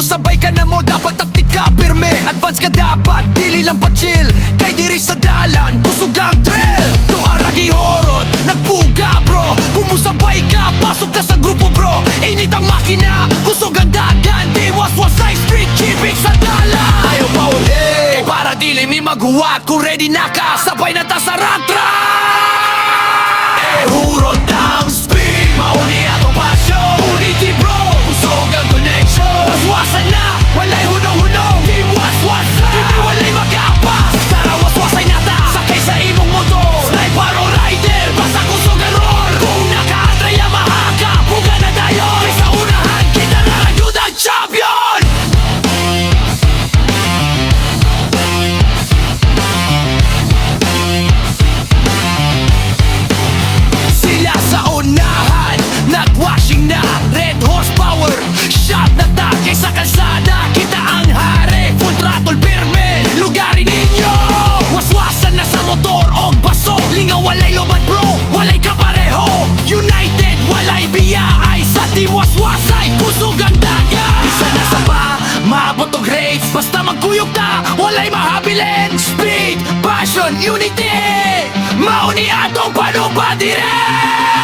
Sabay ka na mo, dapat taktik ka pirme. Advance ka dapat, dili lang pa-chill. Kay diri sa dalan, kusog ang thrill. To aragi horot, nagpuga bro. Kumusabay ka, pasok ka sa grupo bro. Init ang makina, kusog ang dagan. Di waswasay, street keeping sa dalan. Ayaw pa uli, kay para dili mi maghuwat. Kung ready na ka, sabay na ta sa ratra. Hurot ang speed, mauni atong pasyon. Unity bro, kusog ang connection. Waswasan na, walay hunong-hunong. Di waswasan, di walay magapas. Tara waswasay na ta, sakay sa imong motor. Sniper o rider, basta kusog ang roar. Kung naka-atraya mahaka, puga na tayo. Kay sa unahan, kita na lang yun ang champion. Sila sa unahan, nag-washing na. Red horsepower, shot na ta. Kaysa kalsada, kita ang hari. Full throttle, pirme, lugarin ninyo. Waswasan na sa motor o baso. Lingaw, walay lobat bro, walay kapareho. United, walay biyay. Sa team waswasay, kusog ang daga. Isa na sa pa, maabot og race. Basta magkuyog na, walay mahabilin. Speed, passion, unity, mauni atong panumpa dire.